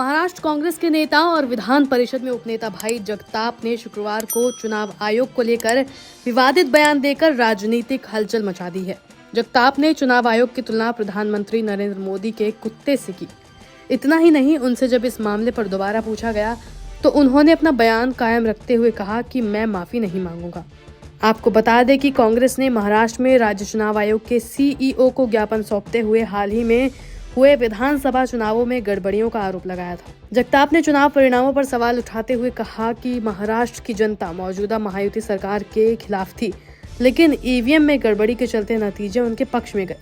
महाराष्ट्र कांग्रेस के नेता और विधान परिषद में उपनेता भाई जगताप ने शुक्रवार को चुनाव आयोग को लेकर विवादित बयान देकर राजनीतिक हलचल मचा दी है। जगताप ने चुनाव आयोग की तुलना प्रधानमंत्री नरेंद्र मोदी के कुत्ते से की। इतना ही नहीं, उनसे जब इस मामले पर दोबारा पूछा गया तो उन्होंने अपना बयान कायम रखते हुए कहा कि मैं माफी नहीं मांगूंगा। आपको बता दें कि कांग्रेस ने महाराष्ट्र में राज्य चुनाव आयोग के सीईओ को ज्ञापन सौंपते हुए हाल ही में हुए विधानसभा चुनावों में गड़बड़ियों का आरोप लगाया था। जगताप ने चुनाव परिणामों पर सवाल उठाते हुए कहा कि महाराष्ट्र की जनता मौजूदा महायुति सरकार के खिलाफ थी, लेकिन ईवीएम में गड़बड़ी के चलते नतीजे उनके पक्ष में गए।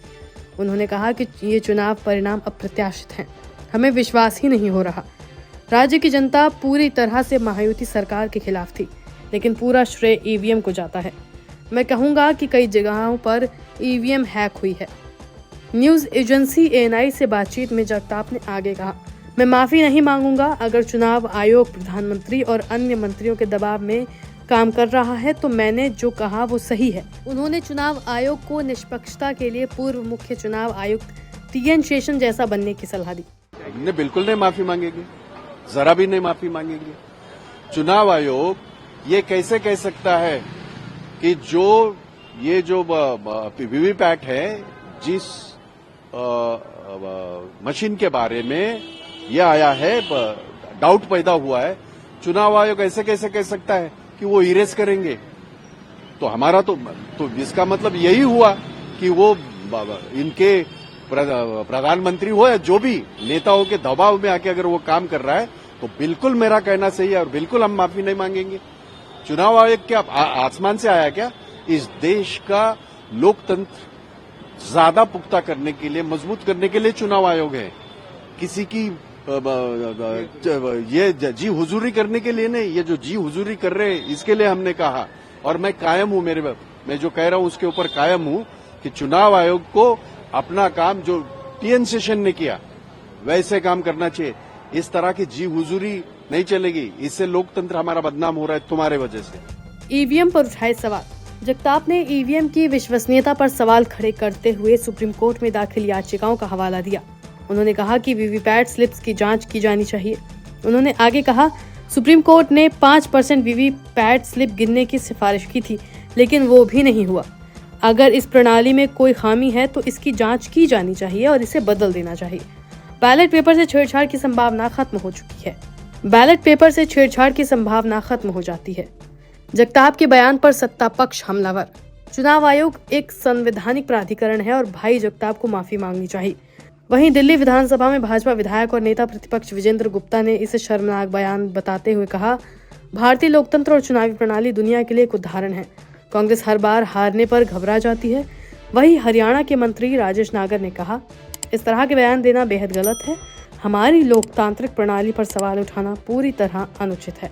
उन्होंने कहा कि ये चुनाव परिणाम अप्रत्याशित हैं, हमें विश्वास ही नहीं हो रहा। राज्य की जनता पूरी तरह से महायुति सरकार के खिलाफ थी, लेकिन पूरा श्रेय ईवीएम को जाता है। मैं कहूंगा कि कई जगहों पर ईवीएम हैक हुई है। न्यूज एजेंसी एएनआई से बातचीत में जगताप ने आगे कहा, मैं माफी नहीं मांगूंगा। अगर चुनाव आयोग प्रधानमंत्री और अन्य मंत्रियों के दबाव में काम कर रहा है तो मैंने जो कहा वो सही है। उन्होंने चुनाव आयोग को निष्पक्षता के लिए पूर्व मुख्य चुनाव आयुक्त टीएन शेषन जैसा बनने की सलाह दी। हमने बिल्कुल नहीं माफी मांगेगी, जरा भी नहीं माफी मांगेगी। चुनाव आयोग ये कैसे कह सकता है कि ये जो वीवीपैट है, जिस मशीन के बारे में ये आया है, डाउट पैदा हुआ है, चुनाव आयोग ऐसे कैसे कह सकता है कि वो इरेज करेंगे? तो हमारा तो इसका मतलब यही हुआ कि वो इनके प्रधानमंत्री हो या जो भी नेताओं के दबाव में आके अगर वो काम कर रहा है तो बिल्कुल मेरा कहना सही है और बिल्कुल हम माफी नहीं मांगेंगे। चुनाव आयोग क्या आसमान से आया क्या? इस देश का लोकतंत्र ज्यादा पुख्ता करने के लिए, मजबूत करने के लिए चुनाव आयोग है। किसी की ये जी हुजूरी करने के लिए नहीं। ये जो जी हुजूरी कर रहे हैं इसके लिए हमने कहा, और मैं कायम हूं, मैं जो कह रहा हूं उसके ऊपर कायम हूं कि चुनाव आयोग को अपना काम जो टीएन शेषन ने किया वैसे काम करना चाहिए। इस तरह की जी हुजूरी नहीं चलेगी, इससे लोकतंत्र हमारा बदनाम हो रहा है तुम्हारे वजह से। ईवीएम पर उठाए सवाल। जगताप ने ईवीएम की विश्वसनीयता पर सवाल खड़े करते हुए सुप्रीम कोर्ट में दाखिल याचिकाओं का हवाला दिया। उन्होंने कहा कि वीवीपैट स्लिप्स की जांच की जानी चाहिए। उन्होंने आगे कहा, सुप्रीम कोर्ट ने 5% वीवीपैट स्लिप गिनने की सिफारिश की थी, लेकिन वो भी नहीं हुआ। अगर इस प्रणाली में कोई खामी है तो इसकी जांच की जानी चाहिए और इसे बदल देना चाहिए। बैलेट पेपर से छेड़छाड़ की संभावना खत्म हो चुकी है। बैलेट पेपर से छेड़छाड़ की संभावना खत्म हो जाती है। जगताप के बयान पर सत्ता पक्ष हमलावर। चुनाव आयोग एक संवैधानिक प्राधिकरण है और भाई जगताप को माफी मांगनी चाहिए। वहीं दिल्ली विधानसभा में भाजपा विधायक और नेता प्रतिपक्ष विजेंद्र गुप्ता ने इसे शर्मनाक बयान बताते हुए कहा, भारतीय लोकतंत्र और चुनावी प्रणाली दुनिया के लिए एक उदाहरण है। कांग्रेस हर बार हारने पर घबरा जाती है। वहीं हरियाणा के मंत्री राजेश नागर ने कहा, इस तरह के बयान देना बेहद गलत है। हमारी लोकतांत्रिक प्रणाली पर सवाल उठाना पूरी तरह अनुचित है।